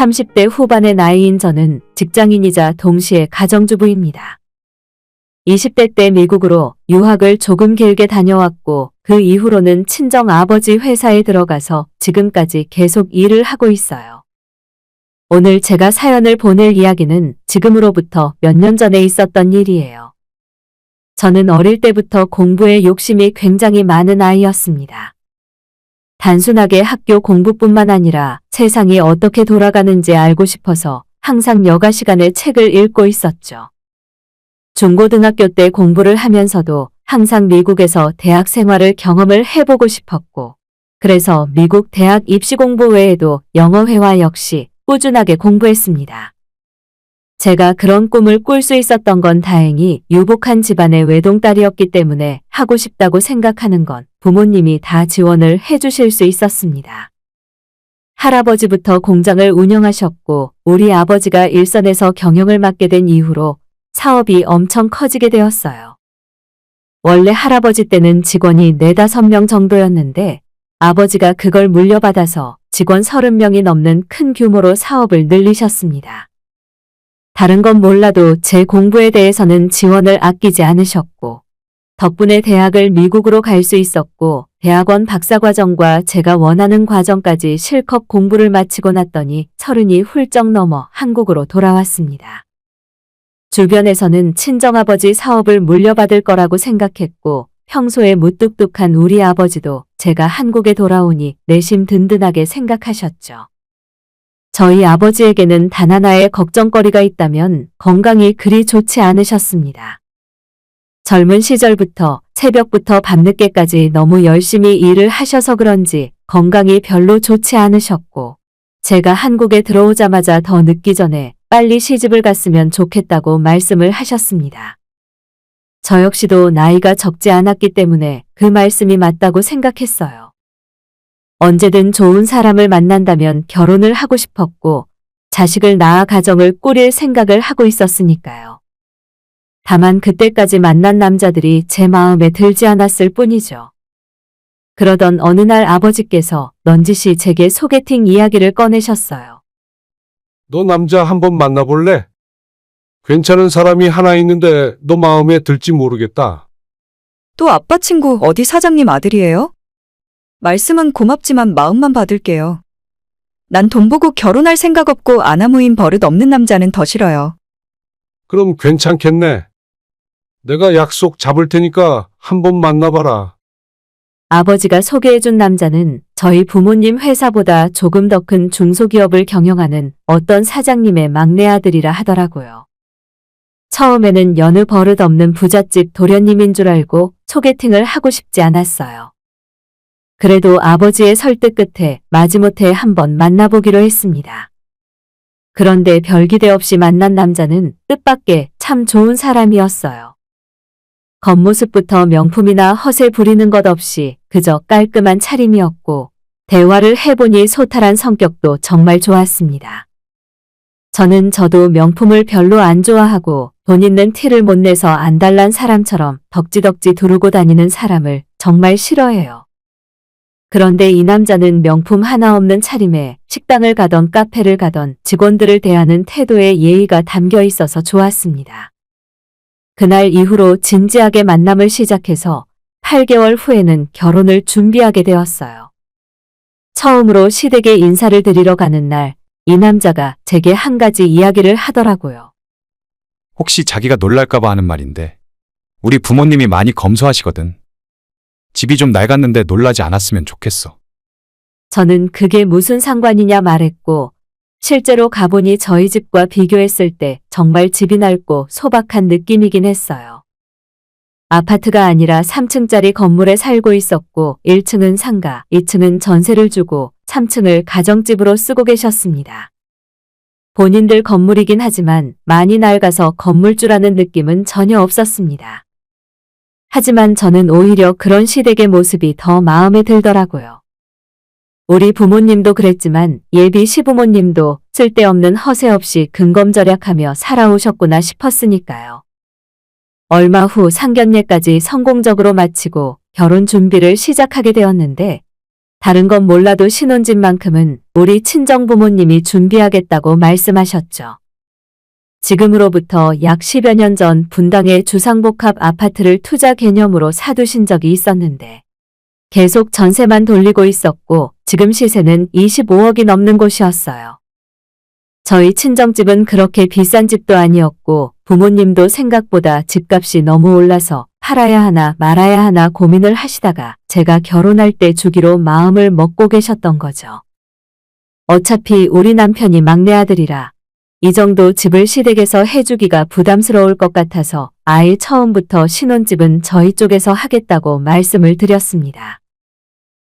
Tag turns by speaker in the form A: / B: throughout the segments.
A: 30대 후반의 나이인 저는 직장인이자 동시에 가정주부입니다. 20대 때 미국으로 유학을 조금 길게 다녀왔고 그 이후로는 친정 아버지 회사에 들어가서 지금까지 계속 일을 하고 있어요. 오늘 제가 사연을 보낼 이야기는 지금으로부터 몇 년 전에 있었던 일이에요. 저는 어릴 때부터 공부에 욕심이 굉장히 많은 아이였습니다. 단순하게 학교 공부뿐만 아니라 세상이 어떻게 돌아가는지 알고 싶어서 항상 여가 시간에 책을 읽고 있었죠. 중고등학교 때 공부를 하면서도 항상 미국에서 대학 생활을 경험을 해보고 싶었고, 그래서 미국 대학 입시 공부 외에도 영어회화 역시 꾸준하게 공부했습니다. 제가 그런 꿈을 꿀 수 있었던 건 다행히 유복한 집안의 외동딸이었기 때문에 하고 싶다고 생각하는 건 부모님이 다 지원을 해주실 수 있었습니다. 할아버지부터 공장을 운영하셨고 우리 아버지가 일선에서 경영을 맡게 된 이후로 사업이 엄청 커지게 되었어요. 원래 할아버지 때는 직원이 4, 5명 정도였는데 아버지가 그걸 물려받아서 직원 30명이 넘는 큰 규모로 사업을 늘리셨습니다. 다른 건 몰라도 제 공부에 대해서는 지원을 아끼지 않으셨고 덕분에 대학을 미국으로 갈 수 있었고 대학원 박사과정과 제가 원하는 과정까지 실컷 공부를 마치고 났더니 30이 훌쩍 넘어 한국으로 돌아왔습니다. 주변에서는 친정아버지 사업을 물려받을 거라고 생각했고 평소에 무뚝뚝한 우리 아버지도 제가 한국에 돌아오니 내심 든든하게 생각하셨죠. 저희 아버지에게는 단 하나의 걱정거리가 있다면 건강이 그리 좋지 않으셨습니다. 젊은 시절부터 새벽부터 밤늦게까지 너무 열심히 일을 하셔서 그런지 건강이 별로 좋지 않으셨고 제가 한국에 들어오자마자 더 늦기 전에 빨리 시집을 갔으면 좋겠다고 말씀을 하셨습니다. 저 역시도 나이가 적지 않았기 때문에 그 말씀이 맞다고 생각했어요. 언제든 좋은 사람을 만난다면 결혼을 하고 싶었고 자식을 낳아 가정을 꾸릴 생각을 하고 있었으니까요. 다만 그때까지 만난 남자들이 제 마음에 들지 않았을 뿐이죠. 그러던 어느 날 아버지께서 넌지시 제게 소개팅 이야기를 꺼내셨어요.
B: 너 남자 한번 만나볼래? 괜찮은 사람이 하나 있는데 너 마음에 들지 모르겠다.
C: 또 아빠 친구 어디 사장님 아들이에요? 말씀은 고맙지만 마음만 받을게요. 난 돈 보고 결혼할 생각 없고 아나무인 버릇 없는 남자는 더 싫어요.
B: 그럼 괜찮겠네. 내가 약속 잡을 테니까 한번 만나봐라.
A: 아버지가 소개해준 남자는 저희 부모님 회사보다 조금 더 큰 중소기업을 경영하는 어떤 사장님의 막내 아들이라 하더라고요. 처음에는 여느 버릇 없는 부잣집 도련님인 줄 알고 소개팅을 하고 싶지 않았어요. 그래도 아버지의 설득 끝에 마지못해 한번 만나보기로 했습니다. 그런데 별기대 없이 만난 남자는 뜻밖의 참 좋은 사람이었어요. 겉모습부터 명품이나 허세 부리는 것 없이 그저 깔끔한 차림이었고 대화를 해보니 소탈한 성격도 정말 좋았습니다. 저도 명품을 별로 안 좋아하고 돈 있는 티를 못 내서 안달난 사람처럼 덕지덕지 두르고 다니는 사람을 정말 싫어해요. 그런데 이 남자는 명품 하나 없는 차림에 식당을 가던 카페를 가던 직원들을 대하는 태도에 예의가 담겨 있어서 좋았습니다. 그날 이후로 진지하게 만남을 시작해서 8개월 후에는 결혼을 준비하게 되었어요. 처음으로 시댁에 인사를 드리러 가는 날, 이 남자가 제게 한 가지 이야기를 하더라고요.
D: 혹시 자기가 놀랄까봐 하는 말인데 우리 부모님이 많이 검소하시거든. 집이 좀 낡았는데 놀라지 않았으면 좋겠어.
A: 저는 그게 무슨 상관이냐 말했고 실제로 가보니 저희 집과 비교했을 때 정말 집이 낡고 소박한 느낌이긴 했어요. 아파트가 아니라 3층짜리 건물에 살고 있었고 1층은 상가, 2층은 전세를 주고 3층을 가정집으로 쓰고 계셨습니다. 본인들 건물이긴 하지만 많이 낡아서 건물주라는 느낌은 전혀 없었습니다. 하지만 저는 오히려 그런 시댁의 모습이 더 마음에 들더라고요. 우리 부모님도 그랬지만 예비 시부모님도 쓸데없는 허세 없이 근검절약하며 살아오셨구나 싶었으니까요. 얼마 후 상견례까지 성공적으로 마치고 결혼 준비를 시작하게 되었는데 다른 건 몰라도 신혼집만큼은 우리 친정부모님이 준비하겠다고 말씀하셨죠. 지금으로부터 약 10여 년 전 분당에 주상복합 아파트를 투자 개념으로 사두신 적이 있었는데 계속 전세만 돌리고 있었고 지금 시세는 25억이 넘는 곳이었어요. 저희 친정집은 그렇게 비싼 집도 아니었고 부모님도 생각보다 집값이 너무 올라서 팔아야 하나 말아야 하나 고민을 하시다가 제가 결혼할 때 주기로 마음을 먹고 계셨던 거죠. 어차피 우리 남편이 막내 아들이라 이 정도 집을 시댁에서 해주기가 부담스러울 것 같아서 아예 처음부터 신혼집은 저희 쪽에서 하겠다고 말씀을 드렸습니다.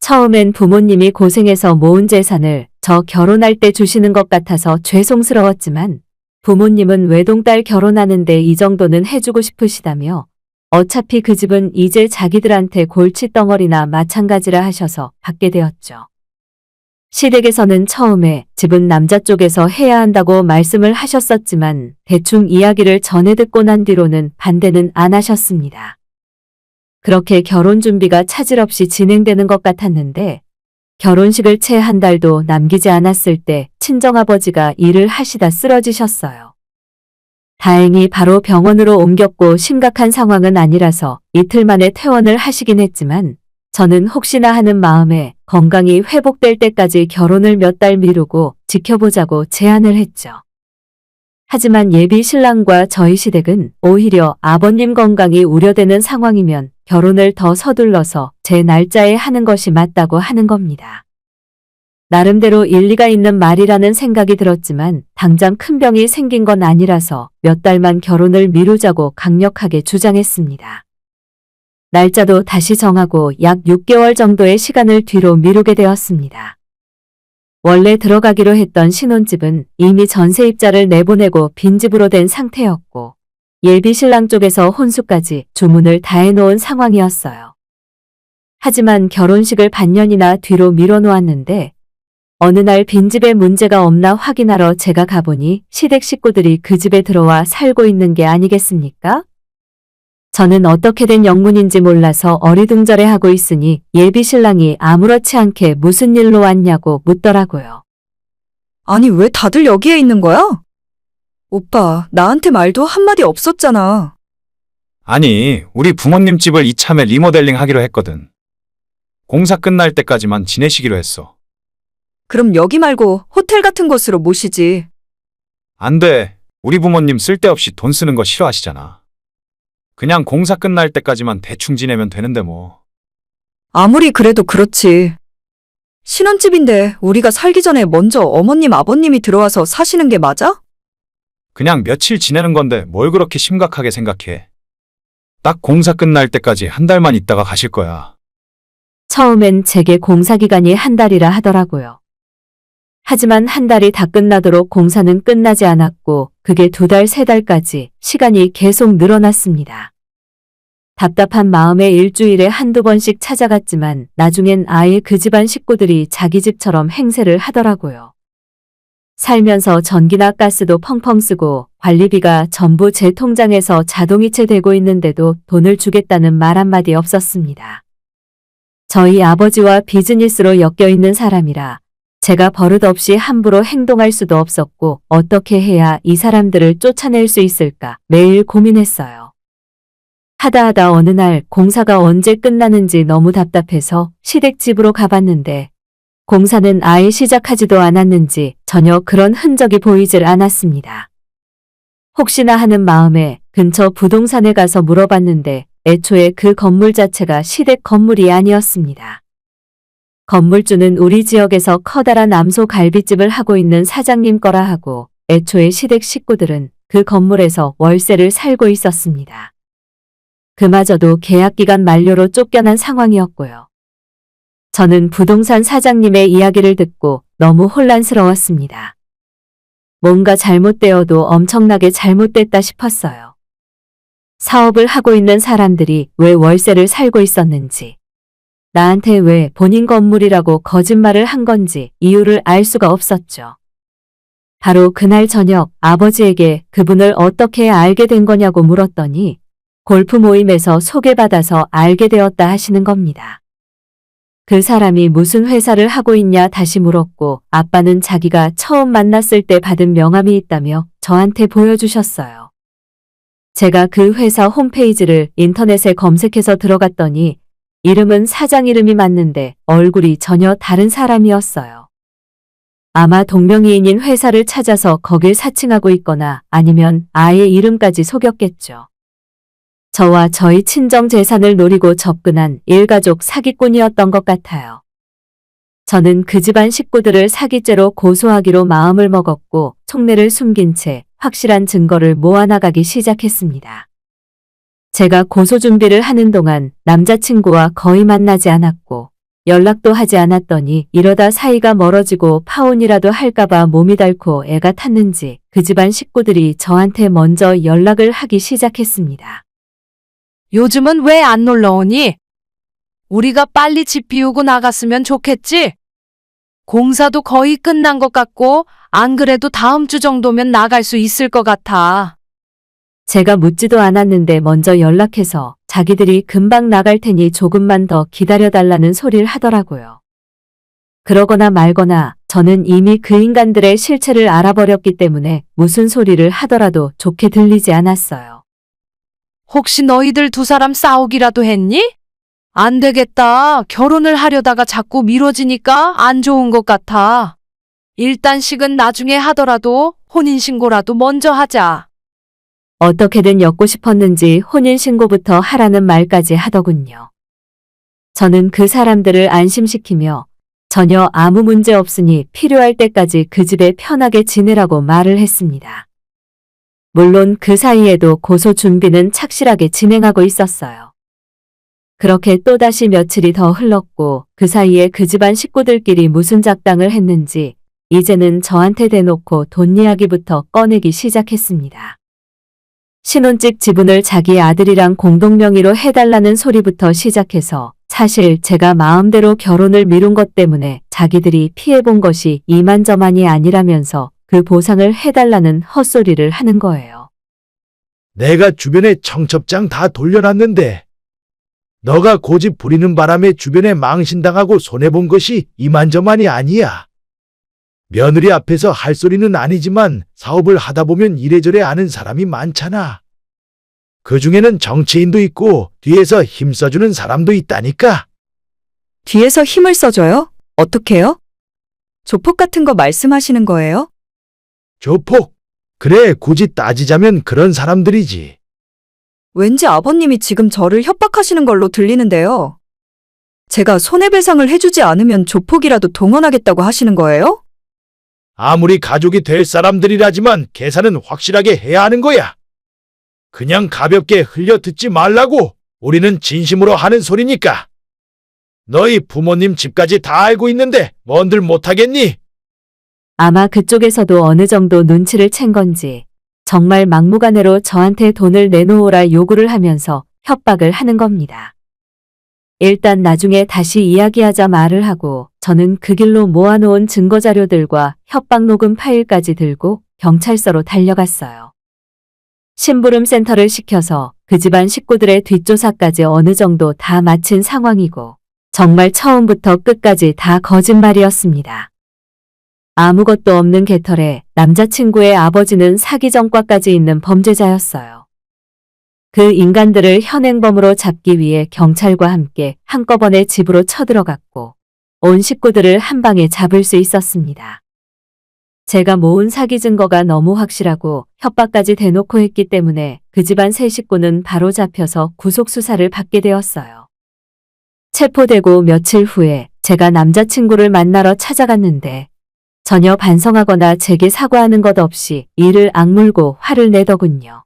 A: 처음엔 부모님이 고생해서 모은 재산을 저 결혼할 때 주시는 것 같아서 죄송스러웠지만 부모님은 외동딸 결혼하는데 이 정도는 해주고 싶으시다며 어차피 그 집은 이제 자기들한테 골칫덩어리나 마찬가지라 하셔서 받게 되었죠. 시댁에서는 처음에 집은 남자 쪽에서 해야 한다고 말씀을 하셨었지만 대충 이야기를 전해 듣고 난 뒤로는 반대는 안 하셨습니다. 그렇게 결혼 준비가 차질 없이 진행되는 것 같았는데 결혼식을 채 한 달도 남기지 않았을 때 친정아버지가 일을 하시다 쓰러지셨어요. 다행히 바로 병원으로 옮겼고 심각한 상황은 아니라서 이틀 만에 퇴원을 하시긴 했지만 저는 혹시나 하는 마음에 건강이 회복될 때까지 결혼을 몇 달 미루고 지켜보자고 제안을 했죠. 하지만 예비 신랑과 저희 시댁은 오히려 아버님 건강이 우려되는 상황이면 결혼을 더 서둘러서 제 날짜에 하는 것이 맞다고 하는 겁니다. 나름대로 일리가 있는 말이라는 생각이 들었지만 당장 큰 병이 생긴 건 아니라서 몇 달만 결혼을 미루자고 강력하게 주장했습니다. 날짜도 다시 정하고 약 6개월 정도의 시간을 뒤로 미루게 되었습니다. 원래 들어가기로 했던 신혼집은 이미 전세입자를 내보내고 빈집으로 된 상태였고 예비 신랑 쪽에서 혼수까지 주문을 다 해놓은 상황이었어요. 하지만 결혼식을 반년이나 뒤로 미뤄놓았는데 어느 날 빈집에 문제가 없나 확인하러 제가 가보니 시댁 식구들이 그 집에 들어와 살고 있는 게 아니겠습니까? 저는 어떻게 된 영문인지 몰라서 어리둥절해하고 있으니 예비 신랑이 아무렇지 않게 무슨 일로 왔냐고 묻더라고요.
C: 아니, 왜 다들 여기에 있는 거야? 오빠, 나한테 말도 한마디 없었잖아.
D: 아니, 우리 부모님 집을 이참에 리모델링 하기로 했거든. 공사 끝날 때까지만 지내시기로 했어.
C: 그럼 여기 말고 호텔 같은 곳으로 모시지.
D: 안 돼. 우리 부모님 쓸데없이 돈 쓰는 거 싫어하시잖아. 그냥 공사 끝날 때까지만 대충 지내면 되는데 뭐.
C: 아무리 그래도 그렇지. 신혼집인데 우리가 살기 전에 먼저 어머님, 아버님이 들어와서 사시는 게 맞아?
D: 그냥 며칠 지내는 건데 뭘 그렇게 심각하게 생각해. 딱 공사 끝날 때까지 한 달만 있다가 가실 거야.
A: 처음엔 제게 공사 기간이 한 달이라 하더라고요. 하지만 한 달이 다 끝나도록 공사는 끝나지 않았고 그게 2달, 3달까지 시간이 계속 늘어났습니다. 답답한 마음에 일주일에 한두 번씩 찾아갔지만 나중엔 아예 그 집안 식구들이 자기 집처럼 행세를 하더라고요. 살면서 전기나 가스도 펑펑 쓰고 관리비가 전부 제 통장에서 자동이체 되고 있는데도 돈을 주겠다는 말 한마디 없었습니다. 저희 아버지와 비즈니스로 엮여있는 사람이라 제가 버릇없이 함부로 행동할 수도 없었고 어떻게 해야 이 사람들을 쫓아낼 수 있을까 매일 고민했어요. 하다 어느 날 공사가 언제 끝나는지 너무 답답해서 시댁 집으로 가봤는데 공사는 아예 시작하지도 않았는지 전혀 그런 흔적이 보이질 않았습니다. 혹시나 하는 마음에 근처 부동산에 가서 물어봤는데 애초에 그 건물 자체가 시댁 건물이 아니었습니다. 건물주는 우리 지역에서 커다란 암소 갈비집을 하고 있는 사장님 거라 하고 애초에 시댁 식구들은 그 건물에서 월세를 살고 있었습니다. 그마저도 계약기간 만료로 쫓겨난 상황이었고요. 저는 부동산 사장님의 이야기를 듣고 너무 혼란스러웠습니다. 뭔가 잘못되어도 엄청나게 잘못됐다 싶었어요. 사업을 하고 있는 사람들이 왜 월세를 살고 있었는지, 나한테 왜 본인 건물이라고 거짓말을 한 건지 이유를 알 수가 없었죠. 바로 그날 저녁 아버지에게 그분을 어떻게 알게 된 거냐고 물었더니 골프 모임에서 소개받아서 알게 되었다 하시는 겁니다. 그 사람이 무슨 회사를 하고 있냐 다시 물었고 아빠는 자기가 처음 만났을 때 받은 명함이 있다며 저한테 보여주셨어요. 제가 그 회사 홈페이지를 인터넷에 검색해서 들어갔더니 이름은 사장 이름이 맞는데 얼굴이 전혀 다른 사람이었어요. 아마 동명이인인 회사를 찾아서 거길 사칭하고 있거나 아니면 아예 이름까지 속였겠죠. 저와 저희 친정 재산을 노리고 접근한 일가족 사기꾼이었던 것 같아요. 저는 그 집안 식구들을 사기죄로 고소하기로 마음을 먹었고 속내를 숨긴 채 확실한 증거를 모아나가기 시작했습니다. 제가 고소 준비를 하는 동안 남자친구와 거의 만나지 않았고 연락도 하지 않았더니 이러다 사이가 멀어지고 파혼이라도 할까봐 몸이 닳고 애가 탔는지 그 집안 식구들이 저한테 먼저 연락을 하기 시작했습니다.
E: 요즘은 왜 안 놀러 오니? 우리가 빨리 집 비우고 나갔으면 좋겠지? 공사도 거의 끝난 것 같고 안 그래도 다음 주 정도면 나갈 수 있을 것 같아.
A: 제가 묻지도 않았는데 먼저 연락해서 자기들이 금방 나갈 테니 조금만 더 기다려달라는 소리를 하더라고요. 그러거나 말거나 저는 이미 그 인간들의 실체를 알아버렸기 때문에 무슨 소리를 하더라도 좋게 들리지 않았어요.
E: 혹시 너희들 두 사람 싸우기라도 했니? 안 되겠다. 결혼을 하려다가 자꾸 미뤄지니까 안 좋은 것 같아. 일단식은 나중에 하더라도 혼인신고라도 먼저 하자.
A: 어떻게든 엮고 싶었는지 혼인신고부터 하라는 말까지 하더군요. 저는 그 사람들을 안심시키며 전혀 아무 문제 없으니 필요할 때까지 그 집에 편하게 지내라고 말을 했습니다. 물론 그 사이에도 고소 준비는 착실하게 진행하고 있었어요. 그렇게 또다시 며칠이 더 흘렀고 그 사이에 그 집안 식구들끼리 무슨 작당을 했는지 이제는 저한테 대놓고 돈 이야기부터 꺼내기 시작했습니다. 신혼집 지분을 자기 아들이랑 공동명의로 해달라는 소리부터 시작해서 사실 제가 마음대로 결혼을 미룬 것 때문에 자기들이 피해본 것이 이만저만이 아니라면서 그 보상을 해달라는 헛소리를 하는 거예요.
F: 내가 주변에 청첩장 다 돌려놨는데 너가 고집 부리는 바람에 주변에 망신당하고 손해본 것이 이만저만이 아니야. 며느리 앞에서 할 소리는 아니지만 사업을 하다 보면 이래저래 아는 사람이 많잖아. 그 중에는 정치인도 있고 뒤에서 힘써주는 사람도 있다니까.
C: 뒤에서 힘을 써줘요? 어떻게요? 조폭 같은 거 말씀하시는 거예요?
F: 조폭. 그래, 굳이 따지자면 그런 사람들이지.
C: 왠지 아버님이 지금 저를 협박하시는 걸로 들리는데요. 제가 손해배상을 해주지 않으면 조폭이라도 동원하겠다고 하시는 거예요?
F: 아무리 가족이 될 사람들이라지만 계산은 확실하게 해야 하는 거야. 그냥 가볍게 흘려 듣지 말라고. 우리는 진심으로 하는 소리니까. 너희 부모님 집까지 다 알고 있는데 뭔들 못하겠니?
A: 아마 그쪽에서도 어느 정도 눈치를 챈 건지 정말 막무가내로 저한테 돈을 내놓으라 요구를 하면서 협박을 하는 겁니다. 일단 나중에 다시 이야기하자 말을 하고 저는 그 길로 모아놓은 증거자료들과 협박 녹음 파일까지 들고 경찰서로 달려갔어요. 심부름 센터를 시켜서 그 집안 식구들의 뒷조사까지 어느 정도 다 마친 상황이고 정말 처음부터 끝까지 다 거짓말이었습니다. 아무것도 없는 개털에 남자친구의 아버지는 사기 전과까지 있는 범죄자였어요. 그 인간들을 현행범으로 잡기 위해 경찰과 함께 한꺼번에 집으로 쳐들어갔고 온 식구들을 한 방에 잡을 수 있었습니다. 제가 모은 사기 증거가 너무 확실하고 협박까지 대놓고 했기 때문에 그 집안 세 식구는 바로 잡혀서 구속 수사를 받게 되었어요. 체포되고 며칠 후에 제가 남자친구를 만나러 찾아갔는데 전혀 반성하거나 제게 사과하는 것 없이 이를 악물고 화를 내더군요.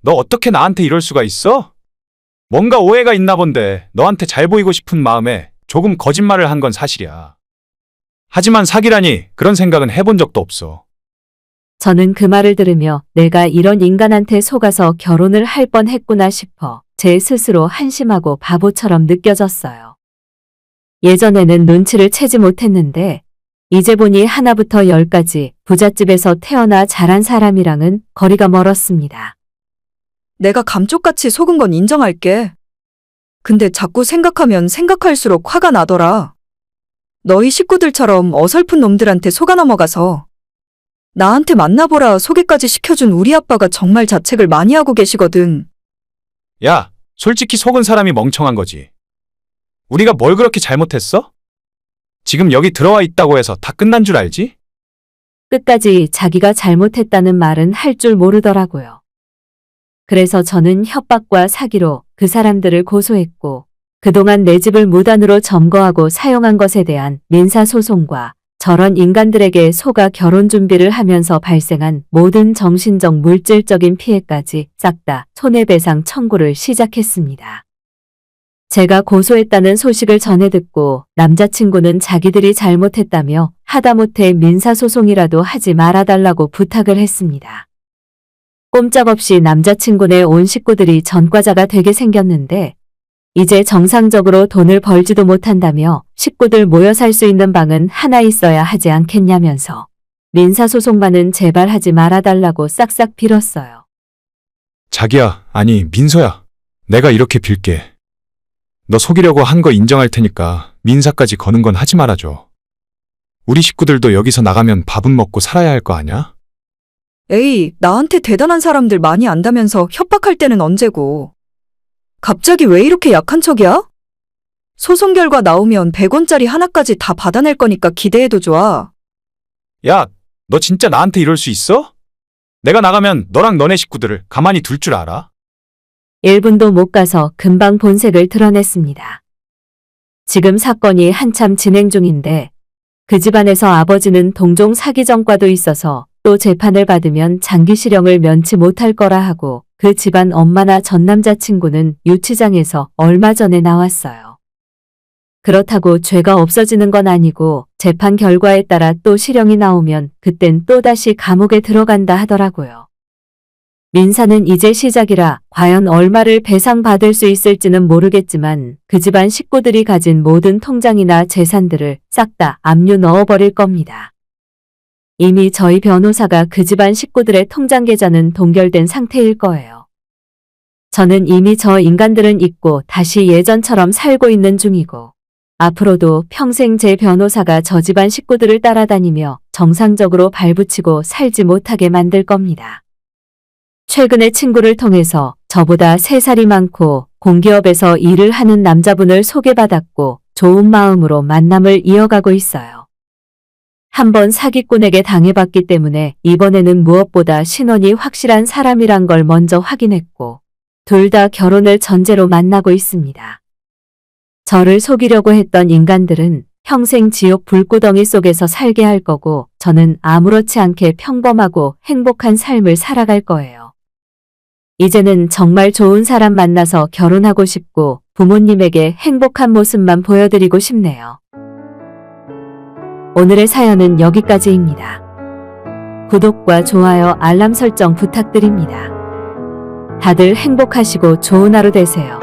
D: 너 어떻게 나한테 이럴 수가 있어? 뭔가 오해가 있나 본데 너한테 잘 보이고 싶은 마음에 조금 거짓말을 한 건 사실이야. 하지만 사기라니 그런 생각은 해본 적도 없어.
A: 저는 그 말을 들으며 내가 이런 인간한테 속아서 결혼을 할 뻔했구나 싶어 제 스스로 한심하고 바보처럼 느껴졌어요. 예전에는 눈치를 채지 못했는데 이제 보니 하나부터 열까지 부잣집에서 태어나 자란 사람이랑은 거리가 멀었습니다.
C: 내가 감쪽같이 속은 건 인정할게. 근데 자꾸 생각하면 생각할수록 화가 나더라. 너희 식구들처럼 어설픈 놈들한테 속아 넘어가서 나한테 만나보라 소개까지 시켜준 우리 아빠가 정말 자책을 많이 하고 계시거든.
D: 야, 솔직히 속은 사람이 멍청한 거지. 우리가 뭘 그렇게 잘못했어? 지금 여기 들어와 있다고 해서 다 끝난 줄 알지?
A: 끝까지 자기가 잘못했다는 말은 할 줄 모르더라고요. 그래서 저는 협박과 사기로 그 사람들을 고소했고, 그동안 내 집을 무단으로 점거하고 사용한 것에 대한 민사소송과 저런 인간들에게 속아 결혼 준비를 하면서 발생한 모든 정신적 물질적인 피해까지 싹 다 손해배상 청구를 시작했습니다. 제가 고소했다는 소식을 전해 듣고 남자친구는 자기들이 잘못했다며 하다못해 민사소송이라도 하지 말아달라고 부탁을 했습니다. 꼼짝없이 남자친구네 온 식구들이 전과자가 되게 생겼는데 이제 정상적으로 돈을 벌지도 못한다며 식구들 모여 살 수 있는 방은 하나 있어야 하지 않겠냐면서 민사소송만은 제발 하지 말아달라고 싹싹 빌었어요.
D: 자기야, 아니 민서야. 내가 이렇게 빌게. 너 속이려고 한 거 인정할 테니까 민사까지 거는 건 하지 말아줘. 우리 식구들도 여기서 나가면 밥은 먹고 살아야 할 거 아냐?
C: 에이, 나한테 대단한 사람들 많이 안다면서 협박할 때는 언제고. 갑자기 왜 이렇게 약한 척이야? 소송 결과 나오면 100원짜리 하나까지 다 받아낼 거니까 기대해도 좋아.
D: 야, 너 진짜 나한테 이럴 수 있어? 내가 나가면 너랑 너네 식구들을 가만히 둘 줄 알아?
A: 1분도 못 가서 금방 본색을 드러냈습니다. 지금 사건이 한참 진행 중인데 그 집안에서 아버지는 동종 사기 전과도 있어서 또 재판을 받으면 장기실형을 면치 못할 거라 하고 그 집안 엄마나 전 남자친구는 유치장에서 얼마 전에 나왔어요. 그렇다고 죄가 없어지는 건 아니고 재판 결과에 따라 또 실형이 나오면 그땐 또다시 감옥에 들어간다 하더라고요. 민사는 이제 시작이라 과연 얼마를 배상받을 수 있을지는 모르겠지만 그 집안 식구들이 가진 모든 통장이나 재산들을 싹 다 압류 넣어버릴 겁니다. 이미 저희 변호사가 그 집안 식구들의 통장 계좌는 동결된 상태일 거예요. 저는 이미 저 인간들은 잊고 다시 예전처럼 살고 있는 중이고 앞으로도 평생 제 변호사가 저 집안 식구들을 따라다니며 정상적으로 발붙이고 살지 못하게 만들 겁니다. 최근에 친구를 통해서 저보다 3살이 많고 공기업에서 일을 하는 남자분을 소개받았고 좋은 마음으로 만남을 이어가고 있어요. 한번 사기꾼에게 당해봤기 때문에 이번에는 무엇보다 신원이 확실한 사람이란 걸 먼저 확인했고 둘 다 결혼을 전제로 만나고 있습니다. 저를 속이려고 했던 인간들은 평생 지옥 불구덩이 속에서 살게 할 거고 저는 아무렇지 않게 평범하고 행복한 삶을 살아갈 거예요. 이제는 정말 좋은 사람 만나서 결혼하고 싶고 부모님에게 행복한 모습만 보여드리고 싶네요. 오늘의 사연은 여기까지입니다. 구독과 좋아요, 알람 설정 부탁드립니다. 다들 행복하시고 좋은 하루 되세요.